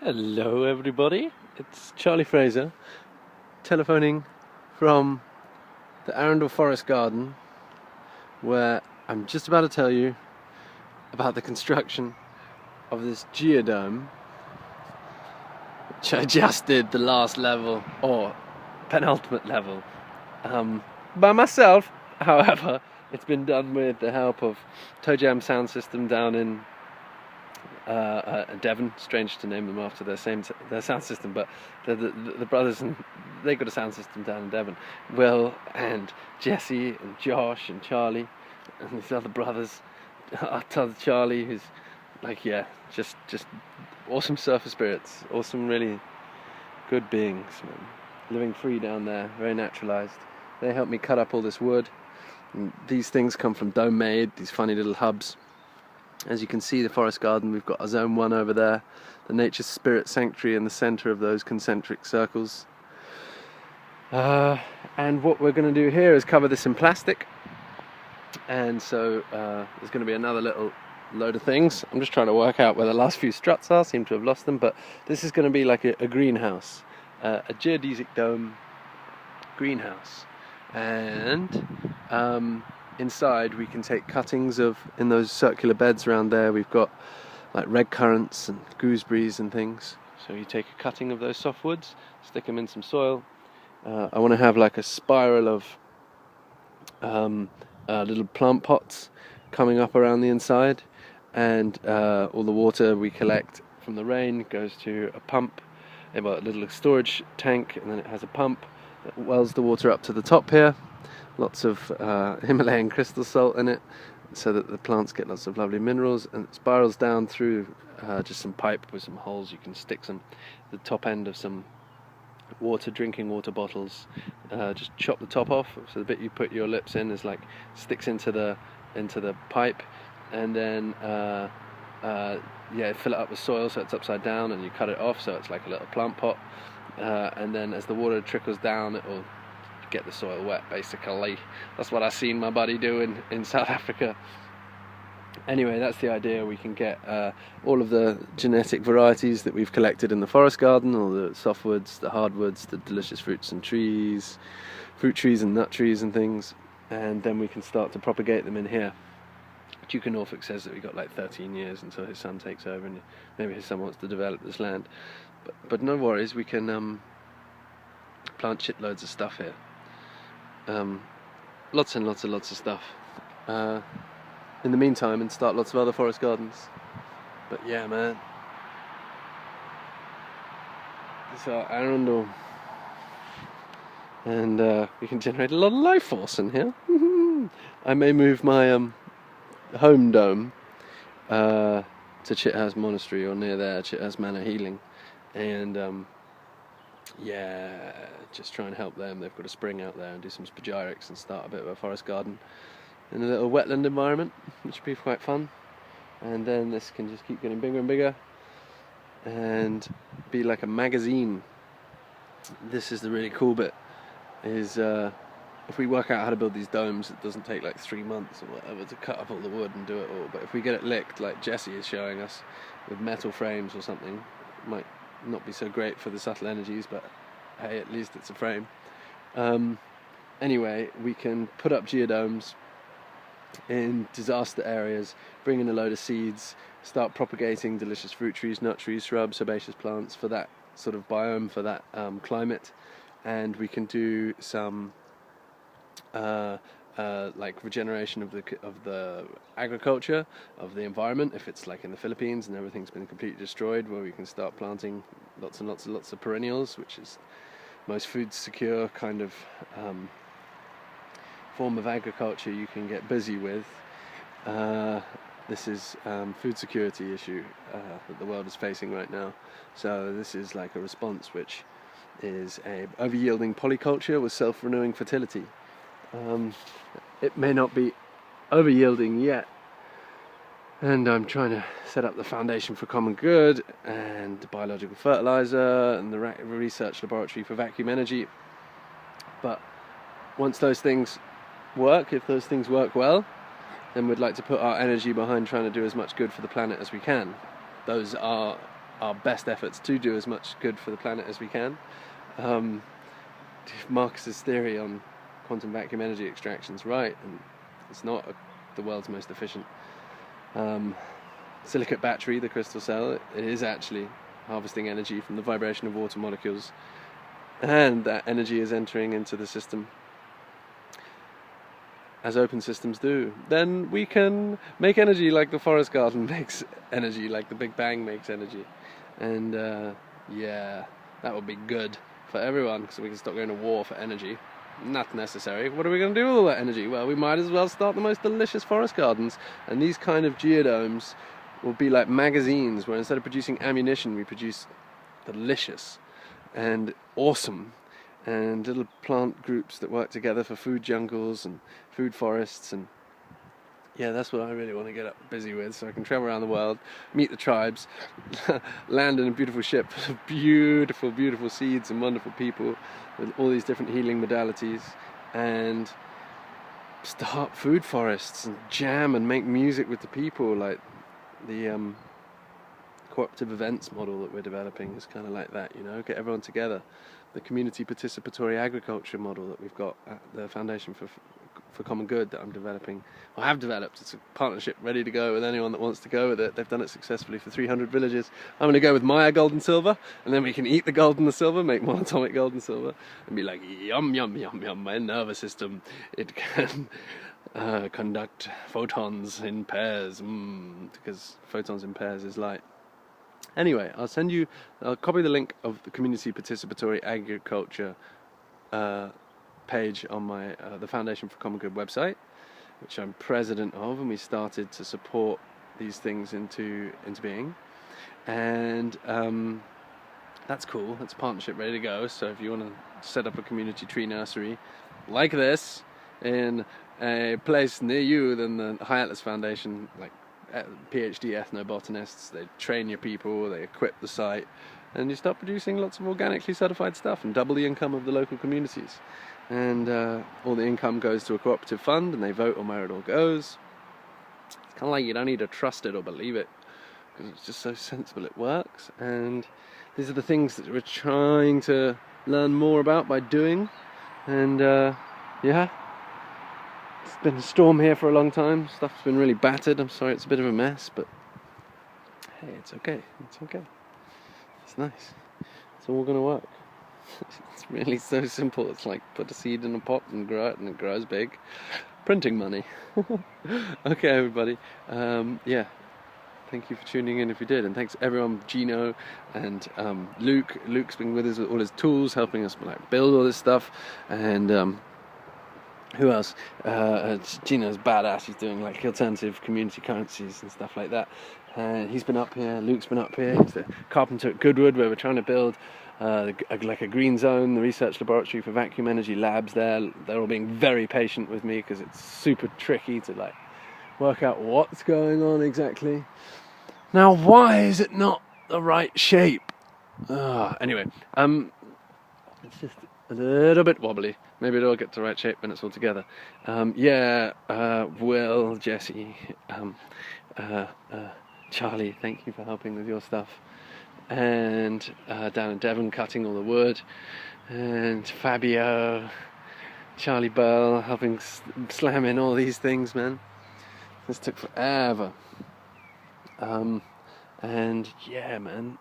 Hello everybody, it's Charlie Fraser telephoning from the Arundel Forest Garden, where I'm just about to tell you about the construction of this geodome, which I just did the last level, or penultimate level, by myself. However, it's been done with the help of Toe Jam Sound System down in Devon. Strange to name them after their sound system, but the brothers, and they got a sound system down in Devon. Will and Jesse and Josh and Charlie and these other brothers. Our other Charlie, who's like, just awesome surfer spirits, awesome, really good beings, man. Living free down there, very naturalized. They helped me cut up all this wood. And these things come from Dome Made, these funny little hubs. As you can see, the forest garden, we've got our Zone 1 over there, the Nature Spirit Sanctuary in the centre of those concentric circles. And what we're going to do here is cover this in plastic. And so there's going to be another little load of things. I'm just trying to work out where the last few struts are, seem to have lost them, but this is going to be like a greenhouse, a geodesic dome greenhouse. And inside we can take cuttings in those circular beds around there. We've got like red currants and gooseberries and things. So you take a cutting of those softwoods, stick them in some soil. I want to have like a spiral of little plant pots coming up around the inside, and all the water we collect from the rain goes to a pump, a little storage tank, and then it has a pump that wells the water up to the top here. Lots of Himalayan crystal salt in it, so that the plants get lots of lovely minerals, and it spirals down through just some pipe with some holes. You can stick the top end of some drinking water bottles, just chop the top off, so the bit you put your lips in is like sticks into the pipe, and then fill it up with soil so it's upside down, and you cut it off so it's like a little plant pot, and then as the water trickles down, it will get the soil wet, basically. That's what I seen my buddy do in South Africa. Anyway, that's the idea. We can get all of the genetic varieties that we've collected in the forest garden, all the softwoods, the hardwoods, the delicious fruits and trees, fruit trees and nut trees and things, and then we can start to propagate them in here. Duke of Norfolk says that we've got like 13 years until his son takes over, and maybe his son wants to develop this land. But no worries, we can plant shitloads of stuff here. Lots and lots of stuff in the meantime, and start lots of other forest gardens. But yeah, man, this is our Arundel, and we can generate a lot of life force in here. I may move my home dome to Chithouse Monastery, or near there, Chithouse Manor Healing, and just try and help them. They've got a spring out there, and do some spagyrics and start a bit of a forest garden in a little wetland environment, which would be quite fun. And then this can just keep getting bigger and bigger and be like a magazine. This is the really cool bit, is if we work out how to build these domes, it doesn't take like 3 months or whatever to cut up all the wood and do it all. But if we get it licked, like Jesse is showing us, with metal frames or something, it might not be so great for the subtle energies, but hey, at least it's a frame. Anyway, we can put up geodomes in disaster areas, bring in a load of seeds, start propagating delicious fruit trees, nut trees, shrubs, herbaceous plants for that sort of biome, for that climate. And we can do some like regeneration of the agriculture, of the environment, if it's like in the Philippines and everything's been completely destroyed, where we can start planting lots and lots of perennials, which is most food secure kind of form of agriculture you can get busy with. This is food security issue that the world is facing right now. So this is like a response, which is a over-yielding polyculture with self-renewing fertility. It may not be over-yielding yet, and I'm trying to set up the foundation for common good and biological fertilizer and the research laboratory for vacuum energy. But once those things work, if those things work well, then we'd like to put our energy behind trying to do as much good for the planet as we can. Those are our best efforts to do as much good for the planet as we can. Marcus's theory on quantum vacuum energy extraction's right, and it's not the world's most efficient. Silicate battery, the crystal cell, it is actually harvesting energy from the vibration of water molecules, and that energy is entering into the system as open systems do. Then we can make energy like the forest garden makes energy, like the Big Bang makes energy. And yeah, that would be good for everyone, so we can stop going to war for energy. Not necessary. What are we going to do with all that energy? Well, we might as well start the most delicious forest gardens. And these kind of geodomes will be like magazines, where instead of producing ammunition, we produce delicious and awesome and little plant groups that work together for food jungles and food forests. And yeah, that's what I really want to get up busy with, so I can travel around the world, meet the tribes, land in a beautiful ship of beautiful, beautiful seeds and wonderful people with all these different healing modalities, and start food forests and jam and make music with the people. Like the cooperative events model that we're developing is kind of like that, you know, get everyone together. The community participatory agriculture model that we've got at the Foundation for Common Good that I'm developing, or have developed. It's a partnership ready to go with anyone that wants to go with it. They've done it successfully for 300 villages. I'm going to go with Maya gold and silver, and then we can eat the gold and the silver, make monatomic gold and silver, and be like, yum, yum, yum, yum, my nervous system, it can conduct photons in pairs, because photons in pairs is light. Anyway, I'll copy the link of the community participatory agriculture page on my the Foundation for Common Good website, which I'm president of, and we started to support these things into being. And that's cool. That's a partnership ready to go. So if you want to set up a community tree nursery like this in a place near you, then the High Atlas Foundation, like PhD ethnobotanists, they train your people, they equip the site, and you start producing lots of organically certified stuff and double the income of the local communities. And all the income goes to a cooperative fund, and they vote on where it all goes. It's kind of like you don't need to trust it or believe it, because it's just so sensible it works. And these are the things that we're trying to learn more about by doing. And yeah, it's been a storm here for a long time. Stuff's been really battered. I'm sorry it's a bit of a mess, but hey, it's okay. It's okay. It's nice. It's all going to work. It's really so simple. It's like put a seed in a pot and grow it, and it grows big. Printing money. Okay, everybody. Yeah. Thank you for tuning in if you did, and thanks everyone, Gino and Luke. Luke's been with us with all his tools, helping us like build all this stuff, and who else? Gino's badass. He's doing like alternative community currencies and stuff like that. He's been up here. Luke's been up here. He's the carpenter at Goodwood, where we're trying to build like a green zone, the research laboratory for vacuum energy labs there. They're all being very patient with me because it's super tricky to like work out what's going on exactly. Now, why is it not the right shape? Anyway, it's just a little bit wobbly. Maybe it'll get to the right shape when it's all together. Will, Jesse, Charlie, thank you for helping with your stuff. And down in Devon, cutting all the wood. And Fabio, Charlie Burl, helping slam in all these things, man. This took forever. And yeah, man,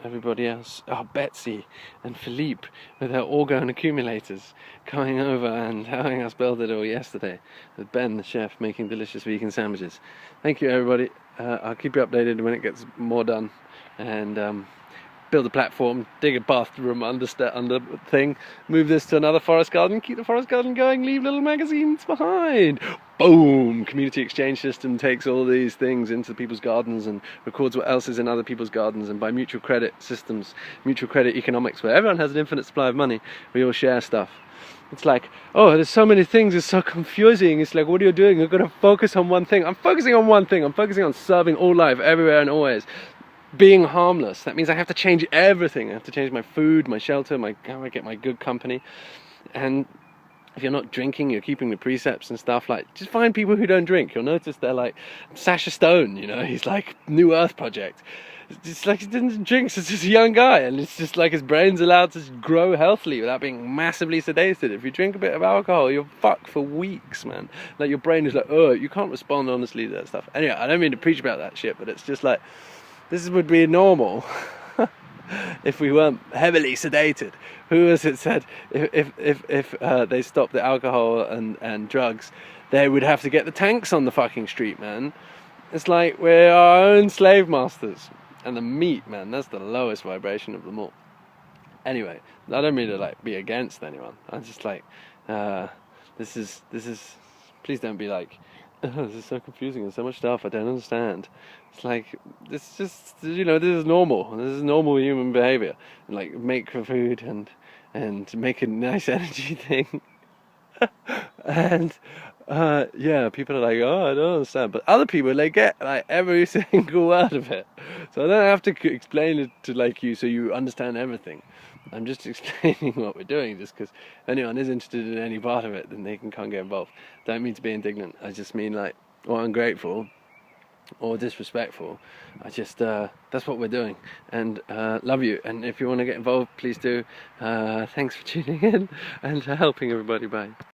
everybody else, Betsy and Philippe with their orgone accumulators coming over and helping us build it all yesterday, with Ben the chef making delicious vegan sandwiches. Thank you, everybody. I'll keep you updated when it gets more done, and build a platform, dig a bathroom under thing, move this to another forest garden, keep the forest garden going, leave little magazines behind. Boom! Community exchange system takes all these things into people's gardens and records what else is in other people's gardens, and by mutual credit systems, mutual credit economics, where everyone has an infinite supply of money, we all share stuff. It's like, oh, there's so many things, it's so confusing. It's like, what are you doing? You're going to focus on one thing. I'm focusing on one thing. I'm focusing on serving all life, everywhere and always. Being harmless. That means I have to change everything. I have to change my food, my shelter, how I get my good company. And if you're not drinking, you're keeping the precepts and stuff, like, just find people who don't drink. You'll notice they're like Sasha Stone, you know, he's like New Earth Project. It's like he doesn't drink since he's a young guy, and it's just like his brain's allowed to grow healthily without being massively sedated. If you drink a bit of alcohol, you're fucked for weeks, man. Like, your brain is like, oh, you can't respond honestly to that stuff. Anyway, I don't mean to preach about that shit, but it's just like, this would be normal if we weren't heavily sedated. Who has it said if they stopped the alcohol and drugs, they would have to get the tanks on the fucking street, man. It's like we're our own slave masters. And the meat, man, that's the lowest vibration of them all. Anyway, I don't mean to like be against anyone. I'm just like, this is. Please don't be like, oh, this is so confusing. There's so much stuff I don't understand. It's like, it's just, you know, this is normal. This is normal human behavior. And like, make for food and make a nice energy thing. And yeah, people are like, oh, I don't understand, but other people, they get like every single word of it, so I don't have to explain it to like you so you understand everything. I'm just explaining what we're doing, just because if anyone is interested in any part of it, then they can come get involved. Don't mean to be indignant, I just mean like, or ungrateful or disrespectful. I just that's what we're doing, and love you. And if you want to get involved, please do. Thanks for tuning in and helping everybody. Bye.